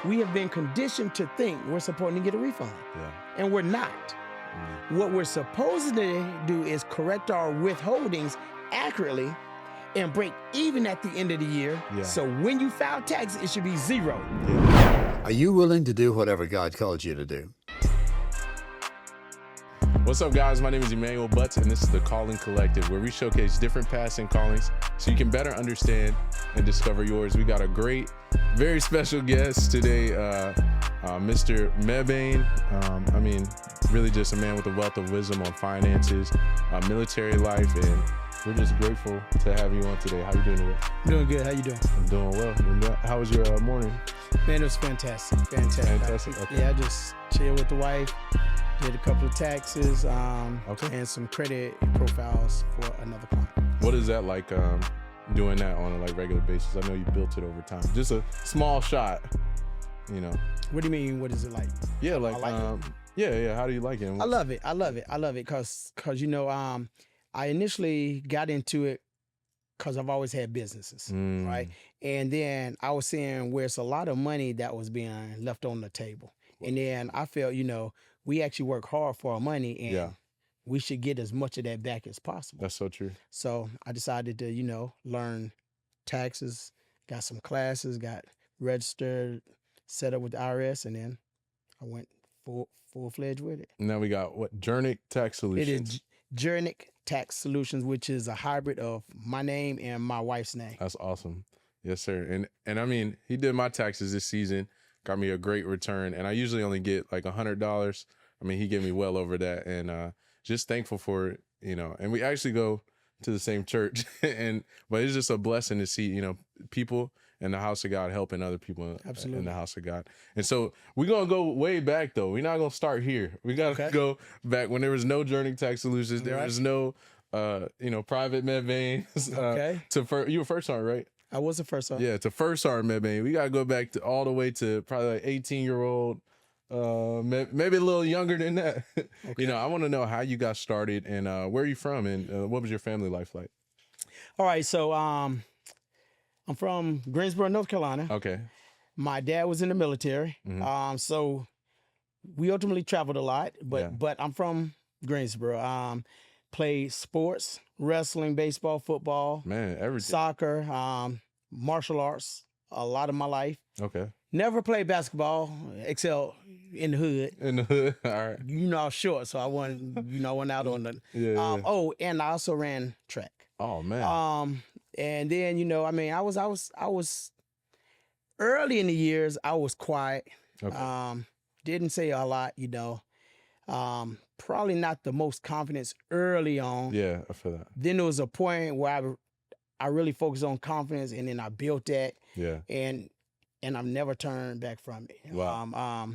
we have been conditioned to think we're supposed to get a refund, and we're not. What we're supposed to do is correct our withholdings accurately and break even at the end of the year. So when you file taxes, it should be zero. Are you willing to do whatever God called you to do? What's up, guys? My name is Emmanuel Butts, and this is the Calling Collective, where we showcase different paths and callings so you can better understand and discover yours. We got a great, very special guest today, Mr. Mebane. I mean, really just a man with a wealth of wisdom on finances, military life, and we're just grateful to have you on today. How you doing today? Doing good. How you doing? I'm doing well. How was your morning? Man, it was fantastic. Fantastic. Okay. Yeah, I just chilled with the wife. Did a couple of taxes and some credit profiles for another client. What is that like doing that on a regular basis? I know you built it over time. Just a small shot, you know. What do you mean? What is it like? Yeah, like, it. Yeah. How do you like it? I love it because you know I initially got into it because I've always had businesses, right? And then I was seeing where it's a lot of money that was being left on the table, and then I felt, you know, we actually work hard for our money, and we should get as much of that back as possible. That's so true. So I decided to, you know, learn taxes, got some classes, got registered, set up with the IRS, and then I went full-fledged with it. Now we got what? JERNIK Tax Solutions. It is JERNIK Tax Solutions, which is a hybrid of my name and my wife's name. That's awesome. Yes, sir. And I mean, he did my taxes this season. Got me a great return, and I usually only get like $100. I mean, he gave me well over that, and just thankful for it, you know. And we actually go to the same church, but it's just a blessing to see, you know, people in the house of God helping other people in the house of God. And so we're gonna go way back though. We're not gonna start here. We gotta go back when there was no JERNIK Tax Solutions. There was no, you know, private Mebane. You were first on, right? I was the first one. Yeah, to first sergeant Mebane. We gotta go back to all the way to probably like 18-year-old, maybe a little younger than that. You know, I want to know how you got started and where are you from and what was your family life like? All right, so I'm from Greensboro, North Carolina. Okay. My dad was in the military, so we ultimately traveled a lot. But I'm from Greensboro. Played sports, wrestling, baseball, football, everything. Soccer, martial arts, a lot of my life. Okay. Never played basketball, except in the hood. In the hood, all right. You know, I was short, so I went out on the. Oh, and I also ran track. Oh man. And then, you know, I mean, I was early in the years. I was quiet. Okay. Didn't say a lot, you know. Probably not the most confidence early on. Yeah, I feel that. Then there was a point where I really focused on confidence, and then I built that. Yeah. And I've never turned back from it. Wow.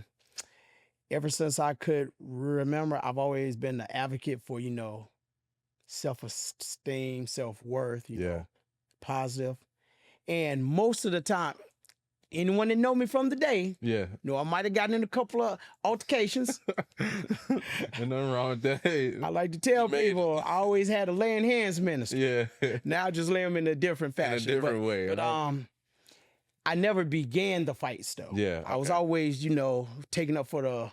Ever since I could remember, I've always been an advocate for, you know, self-esteem, self-worth, you know, positive. And most of the time, anyone that know me from the day, you know, I might have gotten in a couple of altercations. Ain't nothing wrong with that. I like to tell people I always had a laying hands ministry. Yeah. Now I just lay them in a different fashion. In a different way. But I never began the fights though. Yeah. I was always, you know, taking up for the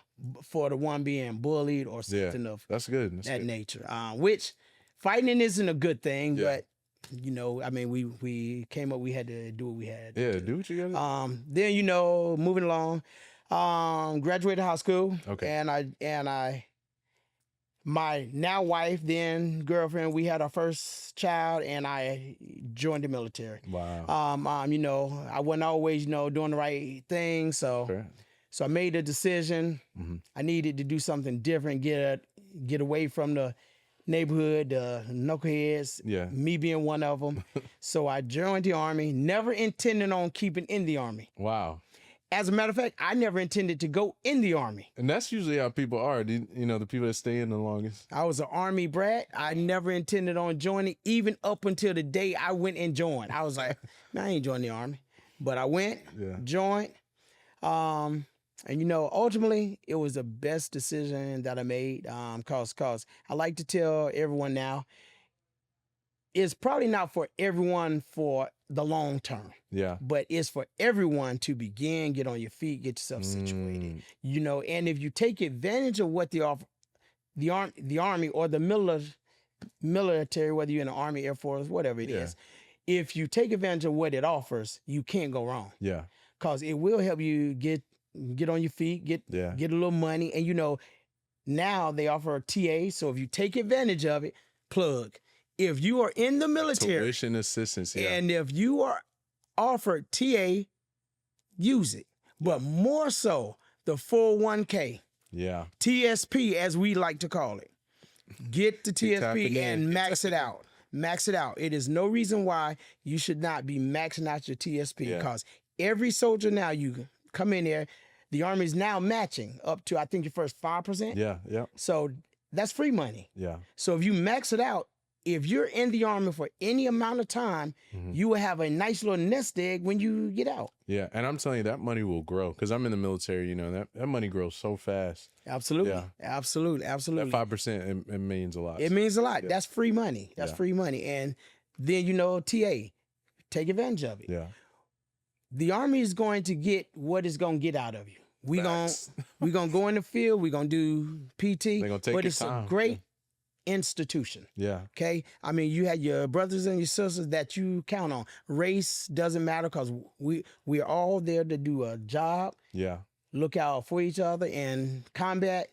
one being bullied or something of that's good. That's that good. nature. Which fighting isn't a good thing, but you know, I mean, we came up, we had to do what we had. Yeah, do what you gotta. Then, you know, moving along, graduated high school. Okay. And my now wife, then girlfriend, we had our first child, and I joined the military. Wow. You know, I wasn't always, you know, doing the right thing, so I made a decision. I needed to do something different, get away from the neighborhood, knuckleheads, me being one of them. So I joined the Army, never intending on keeping in the Army. Wow. As a matter of fact, I never intended to go in the Army. And that's usually how people are, you know, the people that stay in the longest. I was an Army brat. I never intended on joining, even up until the day I went and joined. I was like, man, I ain't joining the Army. But I went, joined. And, you know, ultimately, it was the best decision that I made cause I like to tell everyone now, it's probably not for everyone for the long term. Yeah. But it's for everyone to begin, get on your feet, get yourself situated. You know, and if you take advantage of what the army or the military, whether you're in the Army, Air Force, whatever it is, if you take advantage of what it offers, you can't go wrong. Yeah. Because it will help you get on your feet, get a little money. And you know, now they offer a TA. So if you take advantage of it, plug. If you are in the military, tuition assistance, and if you are offered TA, use it. But more so, the 401k, TSP, as we like to call it. Get the TSP and max it out. Max it out. It is no reason why you should not be maxing out your TSP, because every soldier now, you come in there, the Army's now matching up to, I think, your first 5%. Yeah. So that's free money. Yeah. So if you max it out, if you're in the Army for any amount of time, you will have a nice little nest egg when you get out. Yeah, and I'm telling you, that money will grow, because I'm in the military. You know, that money grows so fast. Absolutely. Yeah. Absolutely. That 5%, it means a lot. It means a lot. Yeah. That's free money. That's free money. And then, you know, TA, take advantage of it. Yeah. The Army is going to get what it's going to get out of you. We're going to go in the field. We're going to do PT. They're going to take but your it's time. a great institution. Yeah. Okay. I mean, you had your brothers and your sisters that you count on. Race doesn't matter, because we're all there to do a job. Yeah. Look out for each other in combat,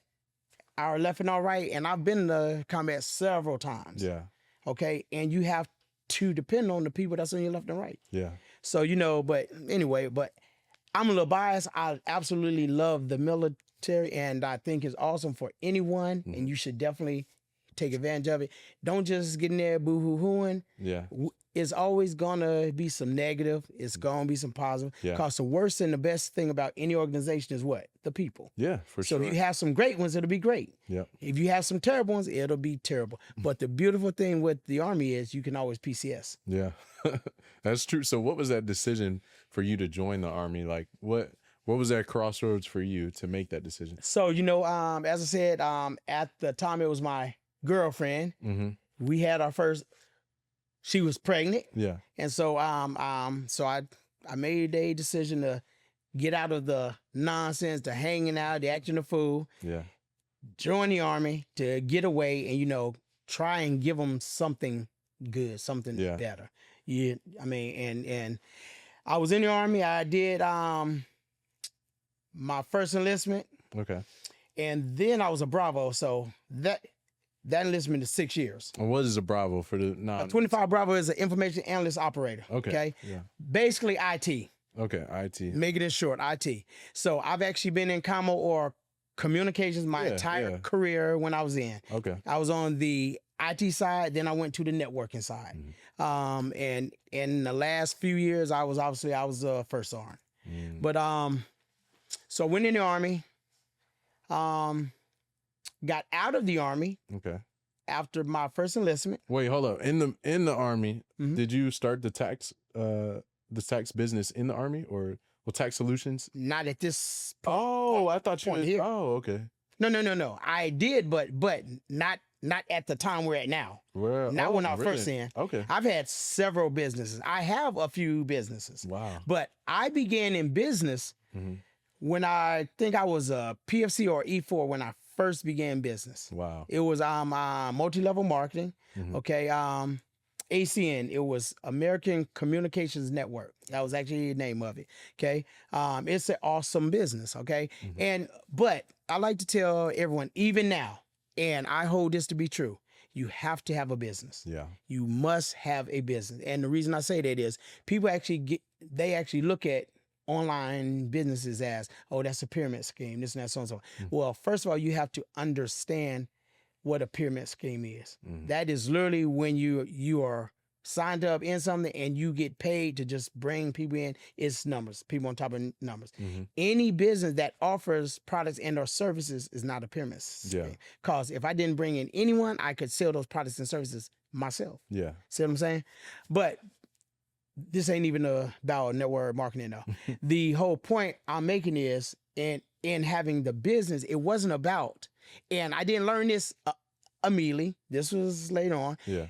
our left and our right. And I've been in the combat several times. Yeah. Okay. And you have to depend on the people that's on your left and right. Yeah. So, you know, but anyway, but I'm a little biased. I absolutely love the military, and I think it's awesome for anyone, and you should definitely take advantage of it. Don't just get in there boo-hoo-hooing. Yeah. It's always going to be some negative. It's going to be some positive. Because the worst and the best thing about any organization is what? The people. Yeah, for sure. So if you have some great ones, it'll be great. Yeah. If you have some terrible ones, it'll be terrible. But the beautiful thing with the Army is you can always PCS. Yeah. That's true. So what was that decision for you to join the Army? Like, what was that crossroads for you to make that decision? So, you know, as I said, at the time it was my girlfriend. We had our first, she was pregnant. Yeah. And so so I made a decision to get out of the nonsense, to hanging out, the acting a fool. Yeah. Join the Army to get away and, you know, try and give them something good, something better. Yeah. I mean, and I was in the Army. I did my first enlistment. Okay. And then I was a Bravo. So that enlistment is 6 years. And what is a Bravo for the non? 25 Bravo is an information analyst operator. Okay. Yeah. Basically IT. Okay. IT. Making it short, IT. So I've actually been in commo or communications my entire career when I was in. Okay. I was on the IT side, then I went to the networking side. And in the last few years, I was first sergeant. But so went in the Army. Got out of the Army. Okay. After my first enlistment. Wait, hold up. In the Army, did you start the tax business in the Army, or tax solutions? Not at this point. Oh, I thought you did. Oh, okay. No. I did, but not at the time we're at now. Well, not when I was first in. Okay. I've had several businesses. I have a few businesses. Wow. But I began in business when I think I was a PFC or E4 when I first began business. Wow. It was multi-level marketing. Okay. ACN, it was American Communications Network. That was actually the name of it. Okay. It's an awesome business. Okay. But I like to tell everyone, even now, and I hold this to be true, you have to have a business. Yeah. You must have a business. And the reason I say that is people actually look at online businesses as, oh, that's a pyramid scheme, this and that, so and so. Well, first of all, you have to understand what a pyramid scheme is. That is literally when you are signed up in something and you get paid to just bring people in. It's numbers, people on top of numbers. Any business that offers products and or services is not a pyramid scheme. Because if I didn't bring in anyone, I could sell those products and services myself. Yeah. See what I'm saying? But this ain't even about network marketing though. The whole point I'm making is in having the business, it wasn't about, and I didn't learn this immediately. This was later on. Yeah.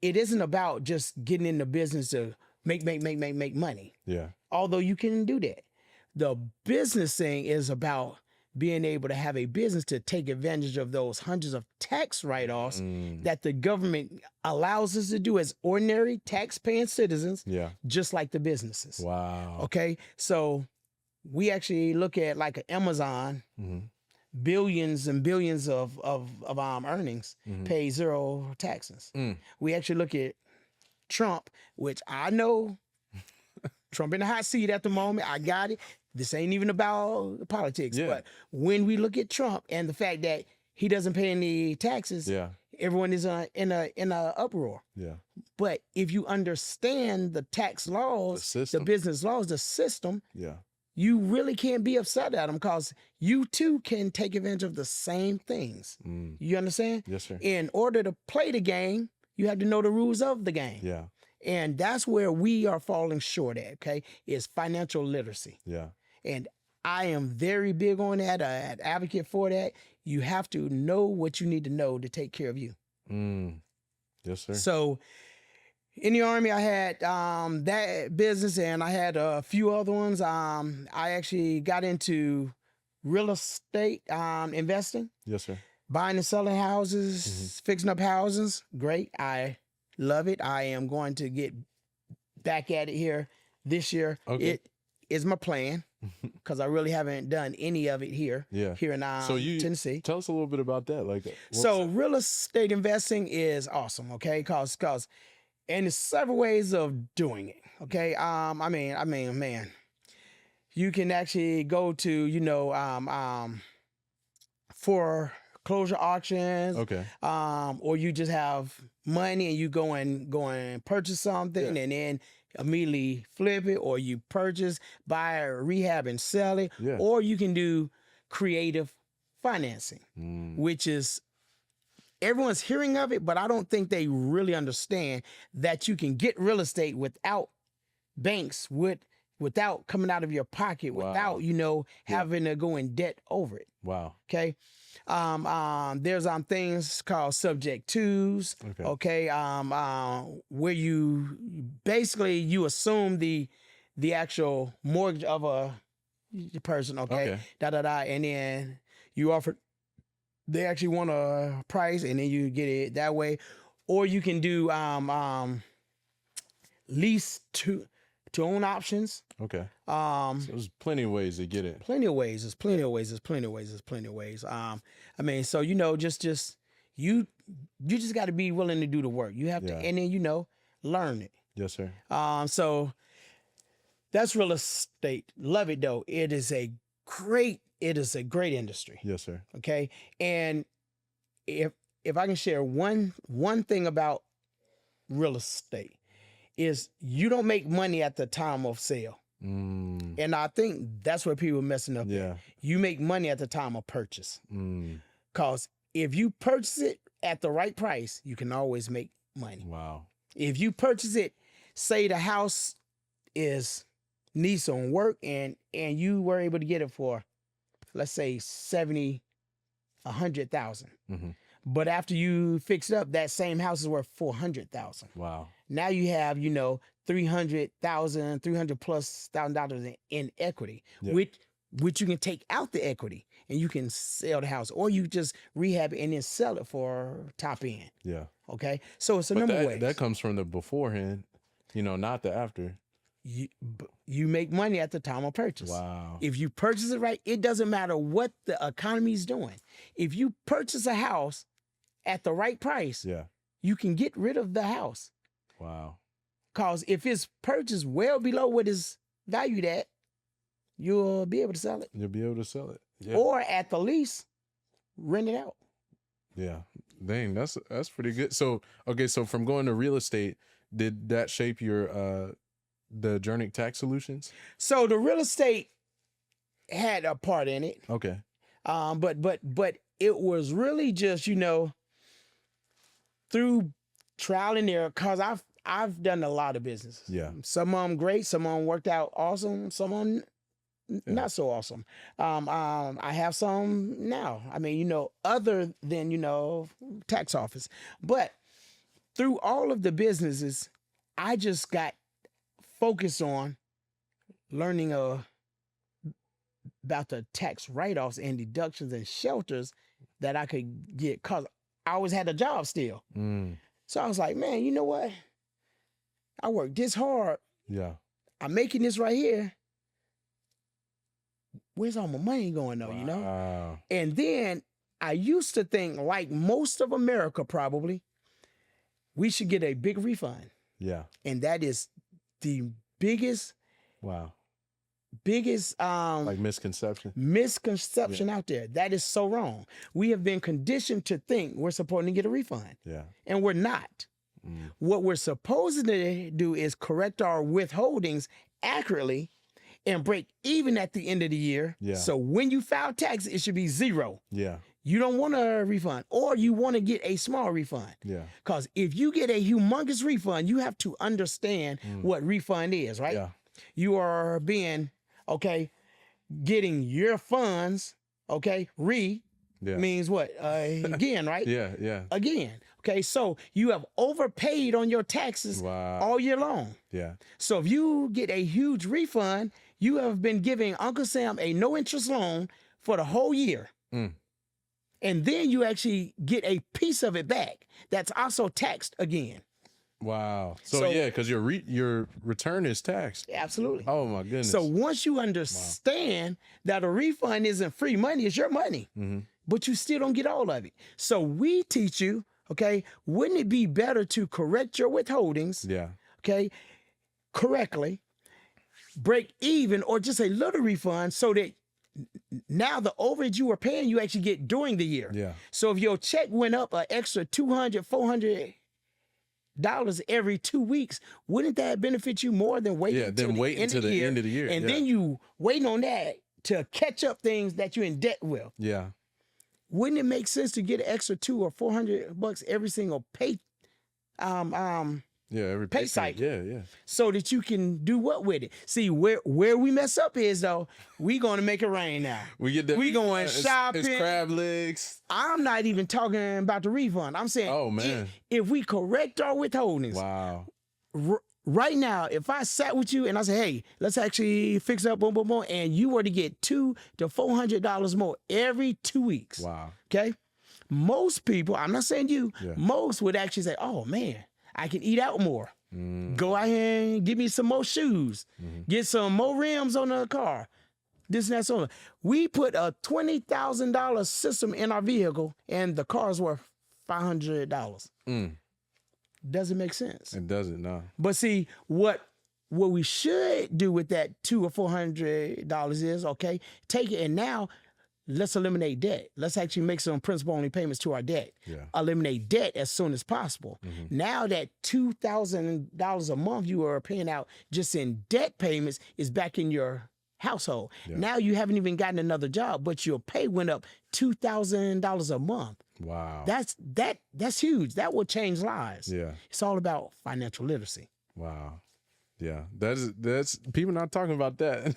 It isn't about just getting in the business to make money. Yeah. Although you can do that. The business thing is about being able to have a business to take advantage of those hundreds of tax write-offs that the government allows us to do as ordinary tax-paying citizens, Yeah. just like the businesses. Wow. Okay, so we actually look at like Amazon, billions and billions of earnings, pay zero taxes. We actually look at Trump, which I know Trump in the hot seat at the moment. I got it. This ain't even about politics. Yeah. But when we look at Trump and the fact that he doesn't pay any taxes, Yeah. everyone is in a uproar. Yeah. But if you understand the tax laws, the system. business laws, the system, Yeah. you really can't be upset at them because you too can take advantage of the same things. You understand? Yes, sir. In order to play the game, you have to know the rules of the game. Yeah. And that's where we are falling short at, okay, is financial literacy. Yeah. And I am very big on that, an advocate for that. You have to know what you need to know to take care of you. Yes, sir. So in the Army, I had that business and I had a few other ones. I actually got into real estate investing, Yes, sir. buying and selling houses, fixing up houses. Great. I love it. I am going to get back at it here this year. Okay. It is my plan because I really haven't done any of it here. Yeah. Here in Tennessee. Tell us a little bit about that. Like, So real estate investing is awesome, okay? Because and there's several ways of doing it, okay? I mean, man, you can actually go to foreclosure auctions, okay. or you just have money and you go and purchase something and then immediately flip it, or you purchase, buy, rehab, and sell it, Yeah. or you can do creative financing, which is everyone's hearing of it, but I don't think they really understand that you can get real estate without banks, without coming out of your pocket, Wow. without having to go in debt over it. Wow. Okay. There's things called subject twos. Okay. Where you basically you assume the actual mortgage of a person. Okay. And then you offer. They actually want a price, and then you get it that way, or you can do lease to own options. Okay. So there's plenty of ways to get it. Plenty of ways. There's plenty of ways. So just you just got to be willing to do the work. You have to, and then learn it. Yes, sir. So that's real estate. Love it though. It is a great industry. Yes, sir. Okay, and if I can share one thing about real estate is you don't make money at the time of sale. And I think that's where people are messing up. Yeah. At. You make money at the time of purchase. Because if you purchase it at the right price, you can always make money. Wow. If you purchase it, say the house needs some work and you were able to get it for, let's say 70, 100,000. But after you fix it up, that same house is worth 400,000. Wow. Now you have, $300,000, $300,000+ in equity, which you can take out the equity and you can sell the house, or you just rehab it and then sell it for top end. Yeah. Okay. So it's a number of ways. That comes from the beforehand, not the after. You make money at the time of purchase. Wow. If you purchase it right, it doesn't matter what the economy is doing. If you purchase a house at the right price, you can get rid of the house. Wow. Because if it's purchased well below what is valued at, you'll be able to sell it. You'll be able to sell it. Yeah. Or at the least, rent it out. Yeah. Dang, that's pretty good. So, okay, so from going to real estate, did that shape your the JERNIK tax solutions? So the real estate had a part in it. Okay. But it was really just, through trial and error, because I've done a lot of businesses. Yeah. Some of them great, some of them worked out awesome, some of them not so awesome. I have some now. I mean, other than, tax office. But through all of the businesses, I just got focus on learning about the tax write-offs and deductions and shelters that I could get, because I always had a job still. So I was like, man, you know what? I worked this hard. Yeah. I'm making this right here. Where's all my money going though, you know? And then I used to think, like most of America probably, we should get a big refund. Yeah. And that is the biggest like misconception out there. That is so wrong. We have been conditioned to think we're supposed to get a refund. Yeah. And we're not. What we're supposed to do is correct our withholdings accurately and break even at the end of the year. Yeah. So when you file taxes, it should be zero. Yeah. You don't want a refund, or you want to get a small refund. Yeah. Because if you get a humongous refund, you have to understand what refund is, right? Yeah. You are being, getting your funds, means what? Again, right? Yeah. Again. Okay, so you have overpaid on your taxes all year long. Yeah. So if you get a huge refund, you have been giving Uncle Sam a no-interest loan for the whole year. And then you actually get a piece of it back that's also taxed again. Wow. So yeah, because your return is taxed. Absolutely. Oh my goodness. So once you understand that a refund isn't free money, it's your money, but you still don't get all of it. So we teach you, wouldn't it be better to correct your withholdings, correctly, break even, or just a little refund, so that now the overage you were paying, you actually get during the year. Yeah. So if your check went up an extra $200, $400 every 2 weeks, wouldn't that benefit you more than waiting until the end of the year? And then you waiting on that to catch up things that you're in debt with. Yeah. Wouldn't it make sense to get an extra $200 or $400 every single pay every pay cycle? Yeah. So that you can do what with it? See, where we mess up is, though, we gonna make it rain now. We going shopping. It's crab legs. I'm not even talking about the refund. I'm saying, oh man, if we correct our withholdings, right now, if I sat with you and I said, hey, let's actually fix up, boom, boom, boom, and you were to get $200 to $400 more every 2 weeks. Wow. Okay. Most people, I'm not saying you, most would actually say, oh man, I can eat out more. Go out here and give me some more shoes. Get some more rims on the car. This and that, so on. We put a $20,000 system in our vehicle and the car's worth $500. Doesn't make sense. It doesn't, no. But see, what we should do with that $200 or $400 is, take it and now let's eliminate debt. Let's actually make some principal only payments to our debt. Yeah. Eliminate debt as soon as possible. Now that $2,000 a month you are paying out just in debt payments is back in your household. Now you haven't even gotten another job, but your pay went up $2,000 a month. Wow. That's huge. That will change lives. Yeah. It's all about financial literacy. Wow. Yeah. That's people not talking about that.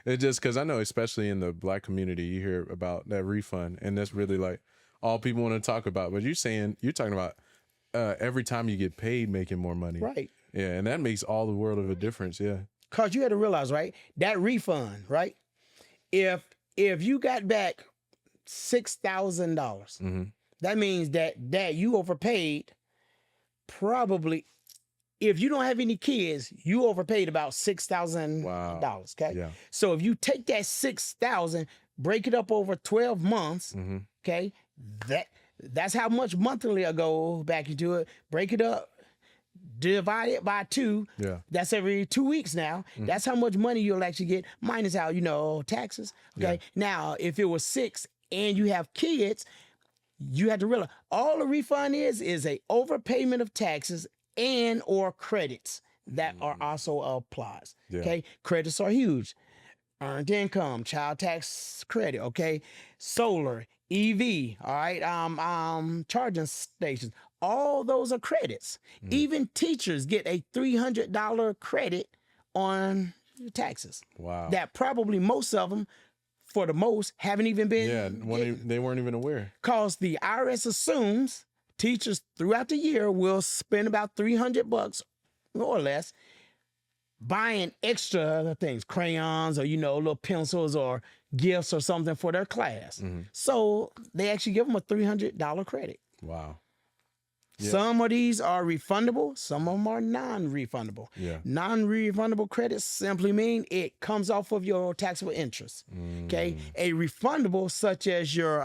It's just because I know, especially in the Black community, you hear about that refund, and that's really like all people want to talk about. But you're talking about every time you get paid, making more money. Right. Yeah. And that makes all the world of a difference. Yeah. Because you had to realize, right, that refund, right? If you got back $6,000, that means that you overpaid probably. If you don't have any kids, you overpaid about $6,000. Okay. Yeah. So if you take that $6,000, break it up over 12 months. Okay. That's how much monthly I go back into it. Break it up, divide it by 2. Yeah. That's every 2 weeks now. That's how much money you'll actually get, minus out, taxes. Okay. Yeah. Now, if it was 6 and you have kids, you have to realize all the refund is a overpayment of taxes and or credits that are also applies. Okay. Credits are huge. Earned income, child tax credit, solar, EV, all right, charging stations. All those are credits. Even teachers get a $300 credit on taxes. Wow. That probably most of them, for the most, haven't even been. They weren't even aware. Because the IRS assumes teachers throughout the year will spend about $300 more or less. buying extra things, crayons or, little pencils or gifts or something for their class. So they actually give them a $300 credit. Wow. Yeah. Some of these are refundable. Some of them are non-refundable. Yeah. Non-refundable credits simply mean it comes off of your taxable interest. Okay. A refundable, such as your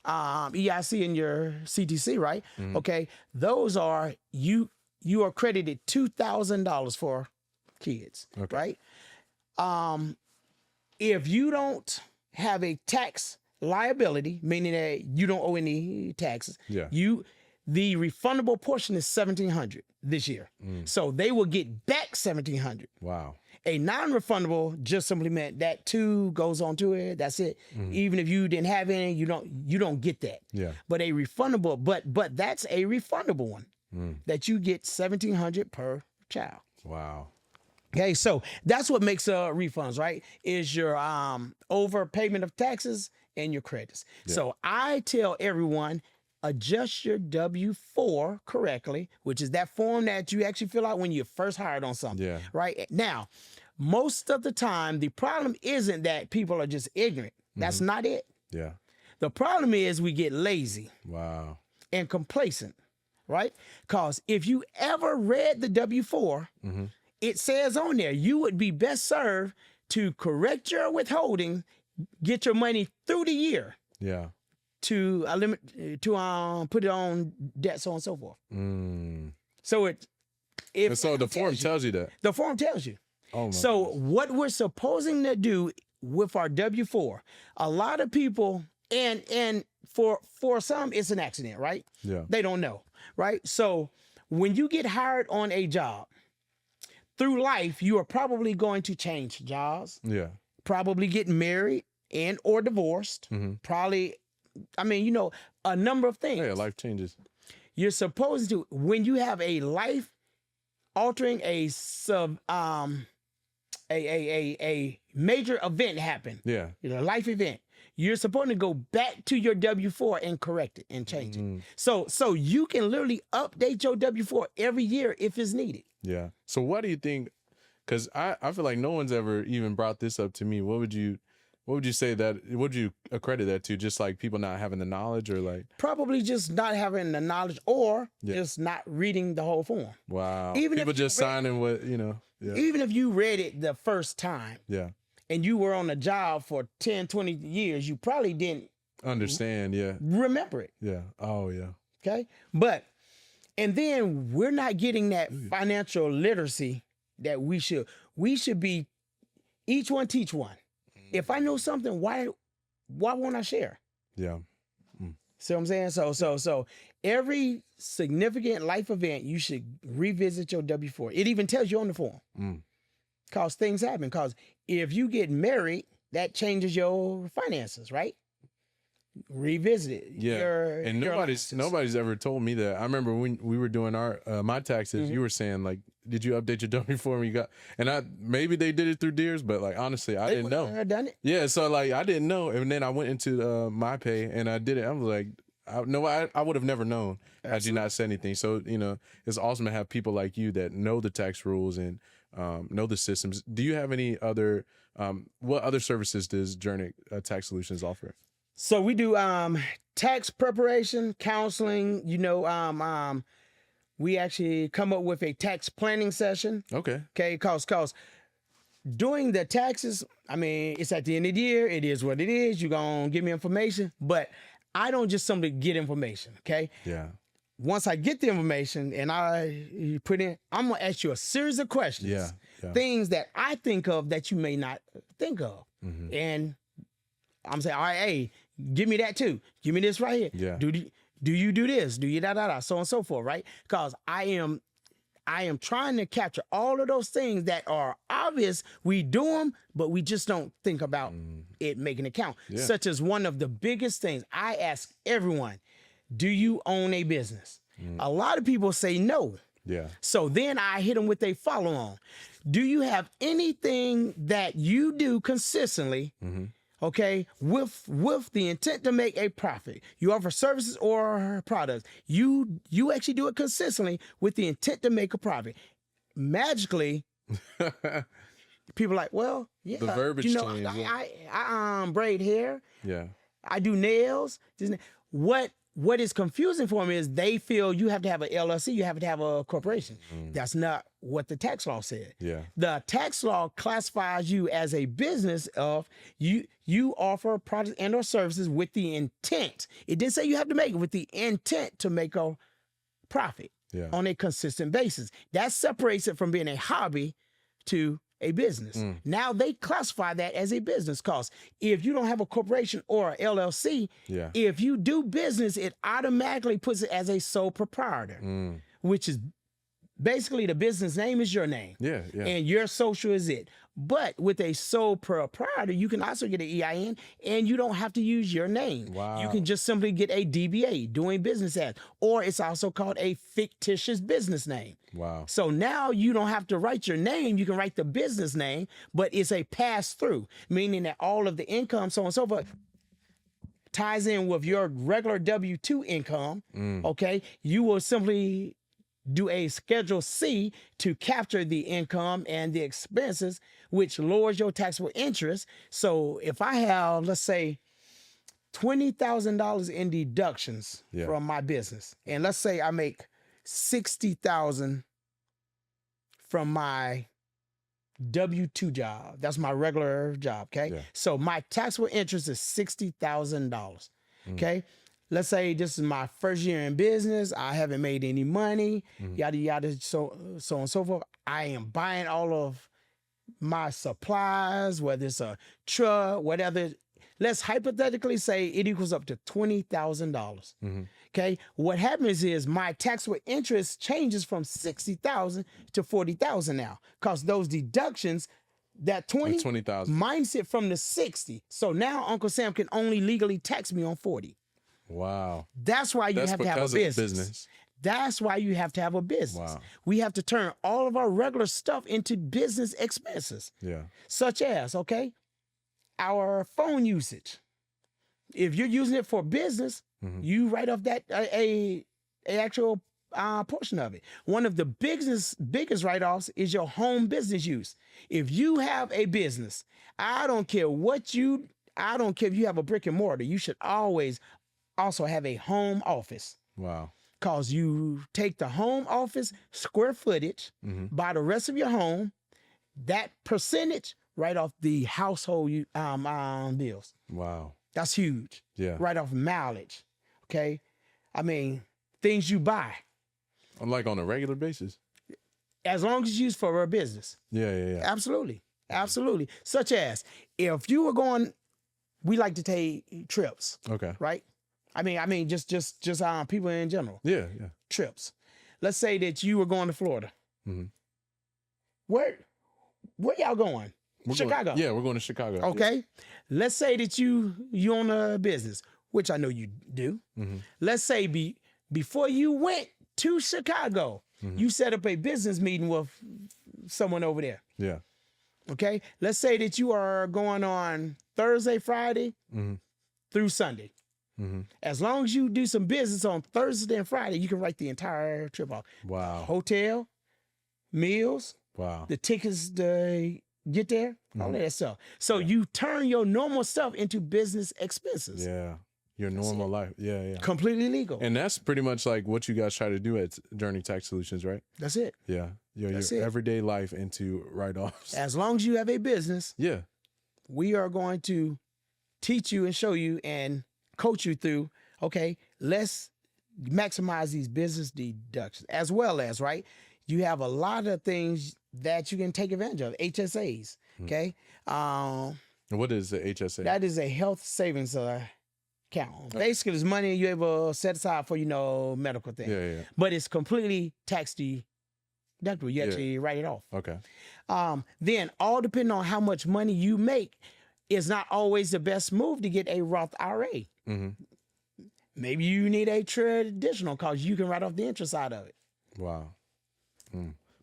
EIC and your CTC, right? Okay. Those are you are credited $2,000 for kids, right? If you don't have a tax liability, meaning that you don't owe any taxes, the refundable portion is $1,700 this year. So they will get back $1,700. Wow. A non-refundable just simply meant that $2 goes on to it. That's it. Even if you didn't have any, you don't get that. Yeah. But a refundable, but that's a refundable one that you get $1,700 per child. Wow. Okay, so that's what makes refunds, right? Is your overpayment of taxes and your credits. Yeah. So I tell everyone, adjust your W-4 correctly, which is that form that you actually fill out when you're first hired on something. Yeah. Right? Now, most of the time, the problem isn't that people are just ignorant. That's not it. Yeah. The problem is we get lazy Wow. and complacent, right? Because if you ever read the W-4, it says on there, you would be best served to correct your withholding, get your money through the year Yeah. to put it on debt, so on and so forth. So And so the form tells you that. The form tells you. Oh my So goodness. what we're supposing to do with our W-4, a lot of people, and for some, it's an accident, right? Yeah. They don't know, right? So when you get hired on a job, through life, you are probably going to change jobs, Yeah. probably get married and or divorced, probably, a number of things. Yeah, life changes. You're supposed to, when you have a life altering a major event happen, Yeah. a life event, you're supposed to go back to your W-4 and correct it and change it. So you can literally update your W-4 every year if it's needed. Yeah. So what do you think? Because I feel like no one's ever even brought this up to me. What would you say that? What would you accredit that to? Just like people not having the knowledge, or like Probably just not having the knowledge, or just not reading the whole form. wow, Even if people you just read- signing what Yeah. Even if you read it the first time Yeah. and you were on a job for 10, 20 years, you probably didn't Understand. Yeah. remember it. Yeah. Oh yeah. Okay. And then we're not getting that financial literacy that we should. We should be each one teach one. If I know something, why won't I share? Yeah. See what I'm saying? So every significant life event, you should revisit your W-4. It even tells you on the form. Because things happen. Because if you get married, that changes your finances, right? Revisit it. Yeah. And nobody's ever told me that. I remember when we were doing my taxes, you were saying like, did you update your W-4 when you got? And maybe they did it through Deers, but like honestly, I didn't know. I done it. Yeah, so like I didn't know, and then I went into my pay and I did it. I was like, I would have never known had you not said anything. So it's awesome to have people like you that know the tax rules and know the systems. Do you have any other? What other services does JERNIK Tax Solutions offer? So we do tax preparation, counseling. We actually come up with a tax planning session. Okay. Okay, cause doing the taxes, it's at the end of the year. It is what it is. You're gonna give me information, but I don't just simply get information. Okay. Yeah. Once I get the information and I put in, I'm gonna ask you a series of questions. Yeah. Things that I think of that you may not think of, and I'm saying, all right, hey, give me that too. Give me this right here. Yeah. Do you do this? Do you da so on and so forth, right? Because I am trying to capture all of those things that are obvious. We do them, but we just don't think about it making it count. Yeah. Such as one of the biggest things I ask everyone: do you own a business? A lot of people say no. Yeah. So then I hit them with a follow-on. Do you have anything that you do consistently? Okay, with the intent to make a profit. You offer services or products. You actually do it consistently with the intent to make a profit. magically, people are like, well, yeah, The verbiage change, I braid hair, Yeah. I do nails. What is confusing for them is they feel you have to have an LLC, you have to have a corporation. That's not what the tax law said. Yeah. The tax law classifies you as a business of you offer products and or services with the intent. It didn't say you have to make it with the intent to make a profit on a consistent basis. That separates it from being a hobby to a business. Now they classify that as a business because if you don't have a corporation or a LLC, if you do business, it automatically puts it as a sole proprietor, which is basically the business name is your name. Yeah. And your social is it. But with a sole proprietor, you can also get an EIN and you don't have to use your name. Wow. You can just simply get a DBA, doing business as, or it's also called a fictitious business name. Wow. So now you don't have to write your name. You can write the business name, but it's a pass through, meaning that all of the income, so on and so forth, ties in with your regular W-2 income. Okay. You will simply do a Schedule C to capture the income and the expenses, which lowers your taxable interest. So if I have, let's say, $20,000 in deductions from my business, and let's say I make $60,000 from my W-2 job, that's my regular job, okay? So my taxable interest is $60,000, okay? Let's say this is my first year in business. I haven't made any money, yada, yada, so on and so forth. I am buying all of my supplies, whether it's a truck, whatever. Let's hypothetically say it equals up to $20,000. Okay. What happens is my taxable interest changes from $60,000 to $40,000 now, because those deductions, that 20,000 minus it from the 60. So now Uncle Sam can only legally tax me on 40. Wow. That's why you have to have a business. That's why you have to have a business. Wow. We have to turn all of our regular stuff into business expenses. Such as, okay, our phone usage. If you're using it for business, you write off that a actual portion of it. One of the biggest write-offs is your home business use. If you have a business, I don't care if you have a brick and mortar, you should always also have a home office. Wow. Because you take the home office square footage, buy the rest of your home, that percentage right off the household bills. Wow. That's huge. Right off mileage. Okay. I mean, things you buy. Like on a regular basis. As long as it's used for a business. Yeah. Absolutely. Absolutely. Such as if you were going, we like to take trips. Okay. Right? I mean, just people in general. Yeah. Trips. Let's say that you were going to Florida. Where y'all going? Chicago. We're going to Chicago. Okay. Let's say that you own a business, which I know you do. Let's say before you went to Chicago, you set up a business meeting with someone over there. Yeah. Okay. Let's say that you are going on Thursday, Friday through Sunday. As long as you do some business on Thursday and Friday, you can write the entire trip off. Wow. Hotel, meals, the tickets to get there, all of that stuff. So you turn your normal stuff into business expenses. Yeah. Your normal life. Yeah. Completely legal. And that's pretty much like what you guys try to do at JERNIK Tax Solutions, right? That's it. Yeah. Your everyday life into write-offs. As long as you have a business, we are going to teach you and show you and coach you through, okay, let's maximize these business deductions, as well as, right, you have a lot of things that you can take advantage of, HSAs, okay? What is the HSA? That is a health savings account. Basically, it's money you're able to set aside for, medical things. Yeah. But it's completely tax deductible. You actually write it off. Okay. Then, all depending on how much money you make, is not always the best move to get a Roth IRA. Maybe you need a traditional because you can write off the interest out of it. Wow.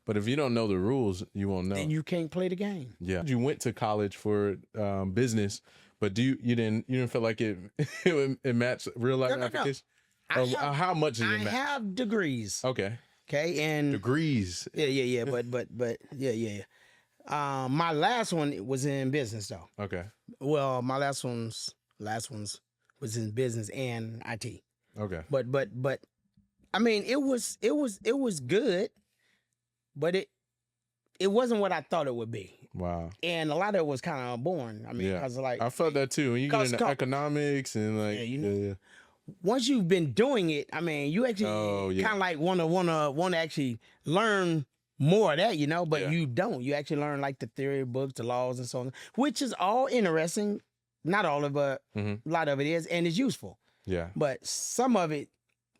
But if you don't know the rules, you won't know. Then you can't play the game. Yeah. You went to college for business, but you didn't feel like it it matched real life application? No. How much did it match? I have degrees. Okay. Okay, and Degrees. yeah, but yeah. My last one was in business though. Okay. Well, my last ones was in business and IT. Okay. But I mean, it was good, but it wasn't what I thought it would be. Wow. And a lot of it was kind of boring. I mean, Yeah. because like I felt that too. When you get into 'cause- economics and like, Yeah, you know. yeah. once you've been doing it, I mean, you actually Oh, yeah. kind of like want to actually learn more of that, you know, but Yeah. you don't. You actually learn like the theory books, the laws, and so on, which is all interesting. Not all of it, but Mhm. a lot of it is, and it's useful. Yeah. But some of it,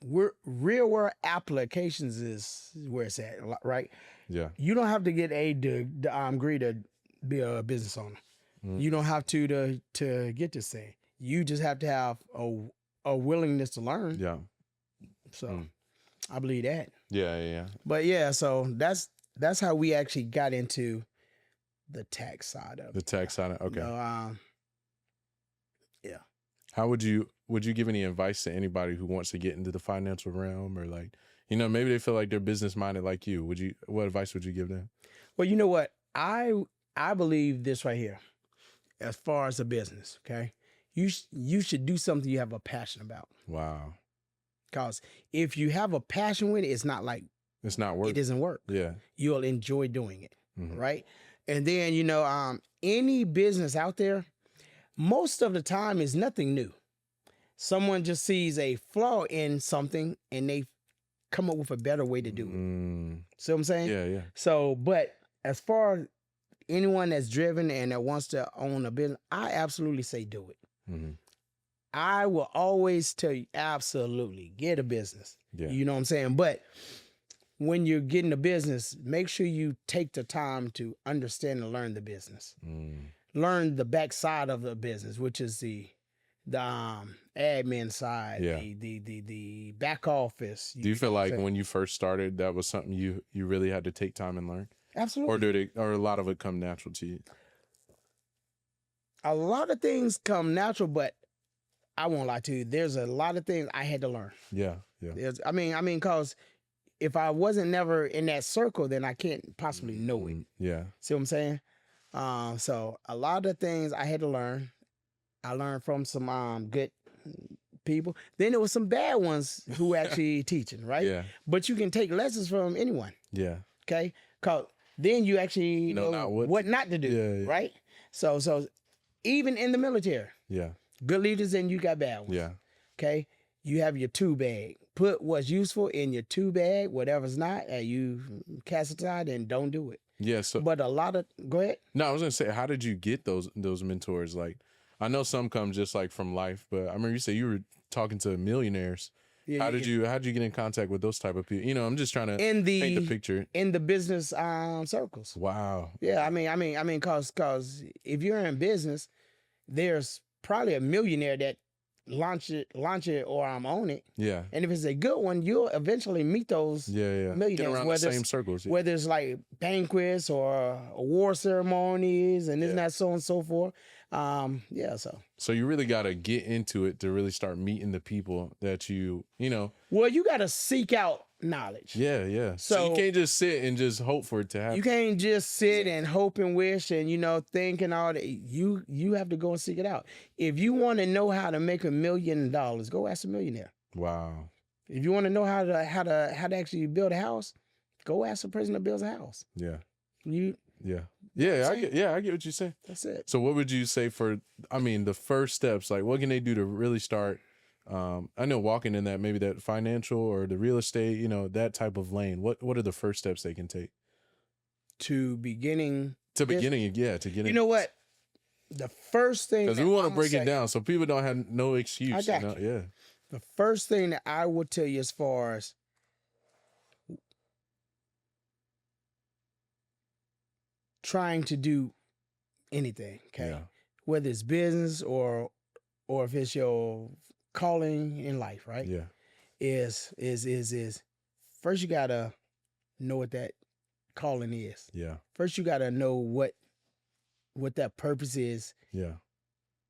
real world applications is where it's at, right? Yeah. You don't have to get a degree to be a business owner. Mm. You don't have to get this thing. You just have to have a willingness to learn. Yeah. So I believe that. Yeah. But yeah, so that's how we actually got into the tax side of The it. tax side. Okay. Yeah. How would you give any advice to anybody who wants to get into the financial realm, or like, you know, maybe they feel like they're business minded like you? What advice would you give them? Well, you know what? I believe this right here. As far as a business, okay? You should do something you have a passion about. Wow. Because if you have a passion with it, it's not like It's not work. it doesn't work. Yeah. You'll enjoy doing it, Mhm. right? And then, you know, any business out there, most of the time is nothing new. Someone just sees a flaw in something and they come up with a better way to do it. See what I'm saying? Yeah. So, but as far as anyone that's driven and that wants to own a business, I absolutely say do it. Mm-hmm. I will always tell you, absolutely, get a business. Yeah. You know what I'm saying? But when you're getting a business, make sure you take the time to understand and learn the business. Learn the backside of the business, which is the admin side, Yeah. the back office. Do you feel like when you first started, that was something you really had to take time and learn? Absolutely. Or a lot of it come natural to you? A lot of things come natural, but I won't lie to you. There's a lot of things I had to learn. Yeah. I mean, because if I wasn't never in that circle, then I can't possibly know it. Yeah. See what I'm saying? So a lot of things I had to learn. I learned from some good people. Then there was some bad ones who actually teaching, right? Yeah. But you can take lessons from anyone. Yeah. Okay, cause then you actually know what not to do, Yeah. right? So even in the military, Yeah. good leaders and you got bad ones. Yeah. Okay, you have your two bag. Put what's useful in your two bag. Whatever's not, you cast it aside and don't do it. Yeah. So, But a lot of go ahead. no, I was gonna say, how did you get those mentors? Like, I know some come just like from life, but I remember you said you were talking to millionaires. Yeah, How did you get in contact with those type of people? You know, I'm just trying to paint the picture. in the business circles? Wow. Yeah, I mean, cause if you're in business, there's probably a millionaire that launch it or I'm on it. Yeah. And if it's a good one, you'll eventually meet those Yeah. millionaires. Get around the same circles. Yeah. Whether it's like banquets or award ceremonies and isn't that so on and so forth. So you really got to get into it to really start meeting the people that you know. Well, you got to seek out knowledge. Yeah. So you can't just sit and just hope for it to happen. You can't just sit and hope and wish and think and all that. You have to go and seek it out. If you want to know how to make $1 million, go ask a millionaire. Wow. If you want to know how to actually build a house, go ask a person that builds a house. Yeah. I I get what you're saying. That's it. So what would you say for, the first steps? Like, what can they do to really start? I know walking in maybe that financial or the real estate, that type of lane. What are the first steps they can take? To get in. You know what? The first thing, because we want to break it down so people don't have no excuse. I got you. Yeah. The first thing that I would tell you as far as trying to do anything, okay, Yeah. whether it's business or if it's your calling in life, right? Yeah. Is first you gotta know what that calling is. Yeah. First you gotta know what that purpose is. Yeah.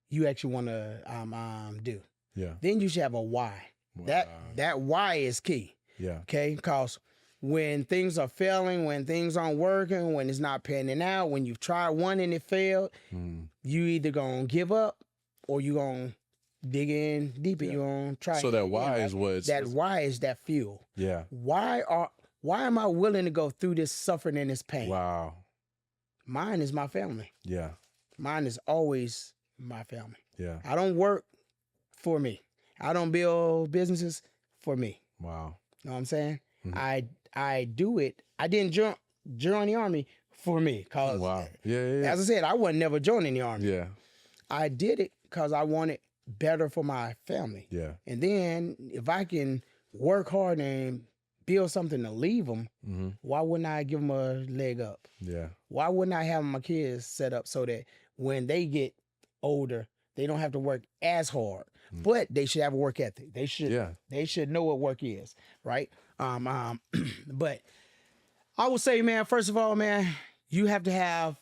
You actually want to do. Yeah. Then you should have a why. Wow. That why is key. Yeah. Okay, because when things are failing, when things aren't working, when it's not panning out, when you've tried one and it failed, you either gonna give up or you gonna dig in deeper. You gonna try. So that why is why is that fuel. Yeah. Why am I willing to go through this suffering and this pain? Wow. Mine is my family. Yeah. Mine is always my family. Yeah. I don't work for me. I don't build businesses for me. Wow. You know what I'm saying? I do it. I didn't join the army for me. Cause as I said, I wasn't never joining the army. Yeah. I did it because I wanted better for my family. Yeah. And then if I can work hard and build something to leave them, why wouldn't I give them a leg up? Yeah. Why wouldn't I have my kids set up so that when they get older, they don't have to work as hard, but they should have a work ethic. They should know what work is, right? But I would say, man, first of all, man, you have to have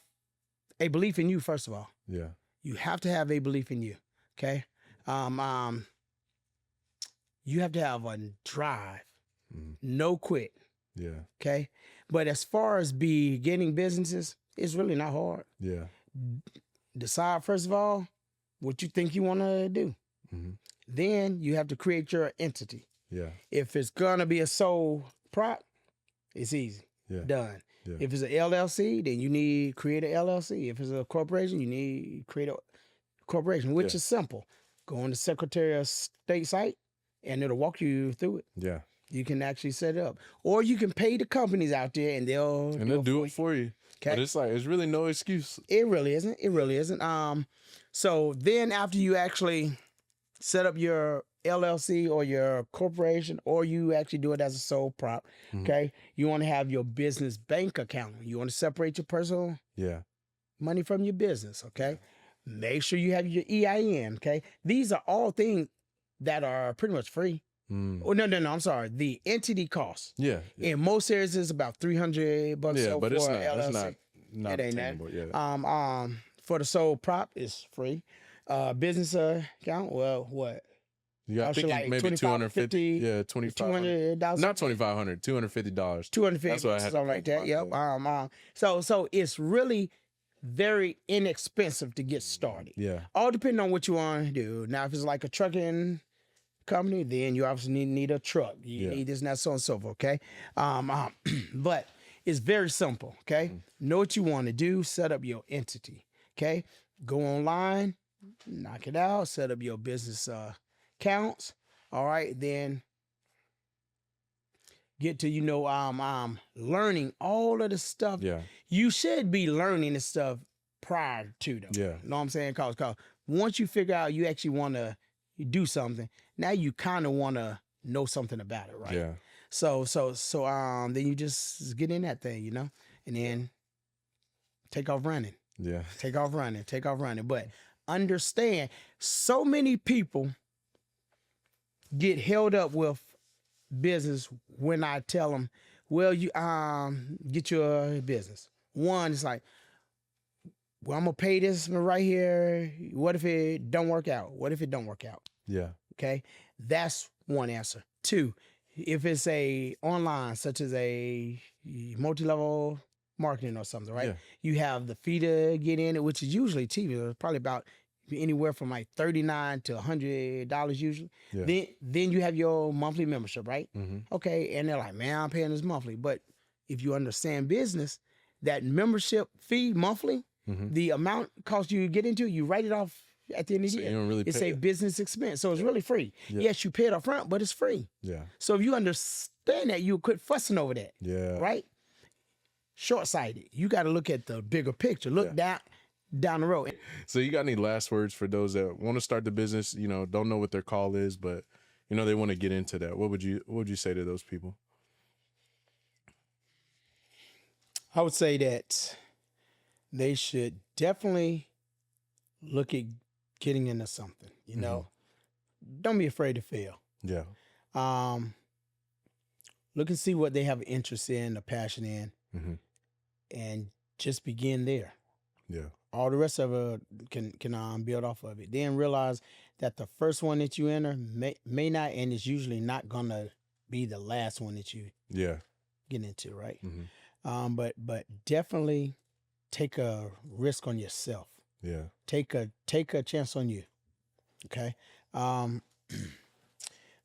a belief in you, first of all. Yeah. You have to have a belief in you, okay? You have to have a drive, no quit. Yeah. Okay. But as far as beginning businesses, it's really not hard. Yeah. Decide, first of all, what you think you want to do. Then you have to create your entity. Yeah. If it's going to be a sole prop, it's easy. Yeah. Done. Yeah. If it's an LLC, then you need create an LLC. If it's a corporation, you need create a corporation, which is simple. Go on the Secretary of State site and it'll walk you through it. Yeah. You can actually set it up. Or you can pay the companies out there and they'll do it for you. Okay. But it's like, it's really no excuse. It really isn't. It really isn't. So then after you actually set up your LLC or your corporation, or you actually do it as a sole prop, okay, you want to have your business bank account. You want to separate your personal money from your business, okay? Make sure you have your EIN, okay? These are all things that are pretty much free. Oh, no, I'm sorry. The entity cost. Yeah. In most areas, it's about $300 but for it's not. LLC. It's not It ain't attainable. that. Yeah. For the sole prop, it's free. Business account, well, what? You got like maybe 250. Yeah, $2,500. Not $2,500. $250. $250. That's what I had. Something like that. Yep. So it's really very inexpensive to get started. Yeah. All depending on what you want to do. Now, if it's like a trucking company, then you obviously need a truck. You need this and that, so on and so forth, okay? But it's very simple, okay? Know what you want to do, set up your entity, okay? Go online, knock it out, set up your business accounts, all right? Then get to, learning all of the stuff. Yeah. You should be learning the stuff prior to, though. Yeah. You know what I'm saying? Cause once you figure out you actually want to do something, now you kind of want to know something about it, right? Yeah. So then you just get in that thing, and then take off running. Yeah. Take off running. But understand, so many people get held up with business when I tell them, well, you get your business. One is like, well, I'm gonna pay this right here. What if it don't work out? Yeah. Okay, that's one answer. Two, if it's a online, such as a multi-level marketing or something, right? Yeah. You have the fee to get in it, which is usually cheap. It's probably about anywhere from like $39 to $100 usually. Yeah. Then you have your monthly membership, right? Okay, and they're like, man, I'm paying this monthly. But if you understand business, that membership fee monthly, the amount cost you get into, you write it off at the end of the year. You don't really it's pay a business expense, so it's really free. Yeah. Yes, you pay it up front, but it's free. Yeah. So if you understand that, you quit fussing over that. Yeah. Right? Short-sighted. You got to look at the bigger picture. Look down the road. So you got any last words for those that want to start the business, don't know what their call is, but they want to get into that? What would you say to those people? I would say that they should definitely look at getting into something, Don't be afraid to fail. Yeah. Look and see what they have interest in, a passion in, and just begin there. Yeah. All the rest of it can build off of it. Then realize that the first one that you enter may not, and it's usually not gonna be the last one that you getting into, right? Mm-hmm. But definitely take a risk on yourself. Yeah. Take a chance on you. Okay.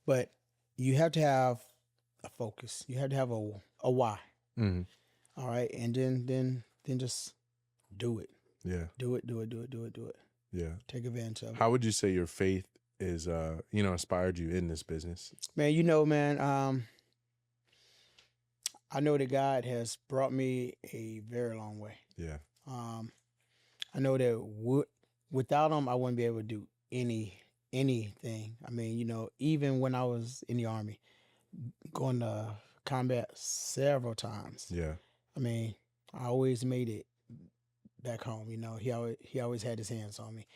But you have to have a focus. You have to have a why. Mm-hmm. All right. And then just do it. Yeah. Do it. Yeah. Take advantage of it. How would you say your faith is, inspired you in this business? Man, I know that God has brought me a very long way. Yeah. I know that without him, I wouldn't be able to do anything. I mean, even when I was in the Army, going to combat several times. Yeah. I mean, I always made it back home. He always had his hands on me.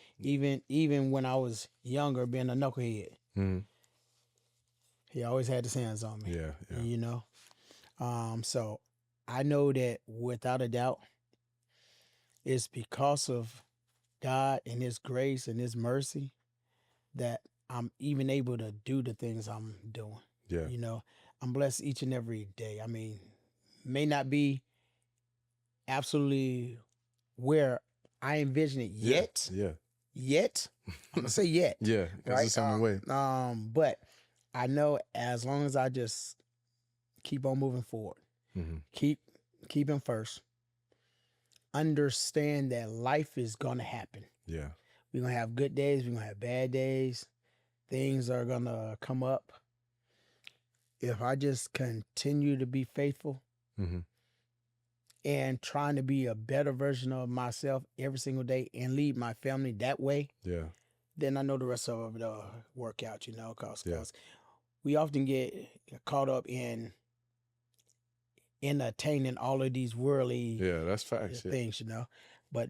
Even when I was younger, being a knucklehead, Mm-hmm. he always had his hands on me. Yeah. So I know that without a doubt, it's because of God and His grace and His mercy that I'm even able to do the things I'm doing. Yeah. I'm blessed each and every day. I mean, may not be absolutely where I envision it yet. Yeah. Yet. I'm gonna say yet. Yeah. Right. It's on the way. But I know as long as I just keep on moving forward, Mm-hmm. keep him first. Understand that life is gonna happen. Yeah. We're gonna have good days, we're gonna have bad days. Things are gonna come up. If I just continue to be faithful Mm-hmm. and trying to be a better version of myself every single day and lead my family that way, Yeah. then I know the rest of it will work out, because Yeah. we often get caught up in attaining all of these worldly Yeah. That's facts. things, But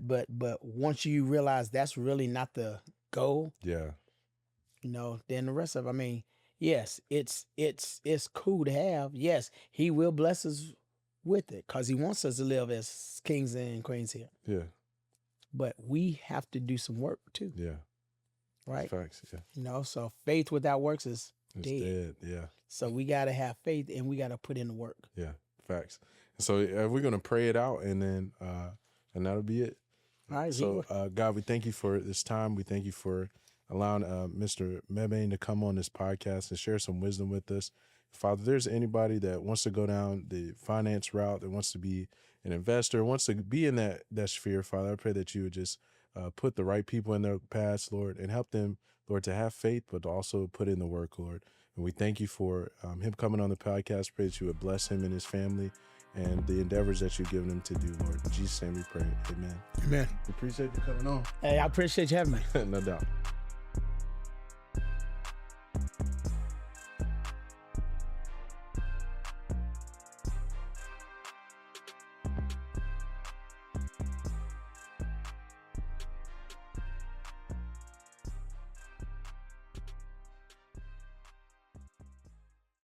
once you realize that's really not the goal, Yeah. then the rest of it, I mean, yes, it's cool to have. Yes, He will bless us with it because He wants us to live as kings and queens here. Yeah. But we have to do some work too, Yeah. right? Facts. Yeah. So faith without works is It's dead. Yeah. So we got to have faith and we got to put in the work. Yeah. Facts. So we're gonna pray it out, and then and that'll be it. All right. So God, we thank you for this time. We thank you for allowing Mr. Mebane to come on this podcast and share some wisdom with us. Father, if there's anybody that wants to go down the finance route, that wants to be an investor, wants to be in that sphere, Father, I pray that you would just put the right people in their paths, Lord, and help them, Lord, to have faith, but to also put in the work, Lord. And we thank you for him coming on the podcast. Pray that you would bless him and his family and the endeavors that you've given him to do, Lord. In Jesus' name we pray. Amen. Amen. We appreciate you coming on. Hey, I appreciate you having me. No doubt.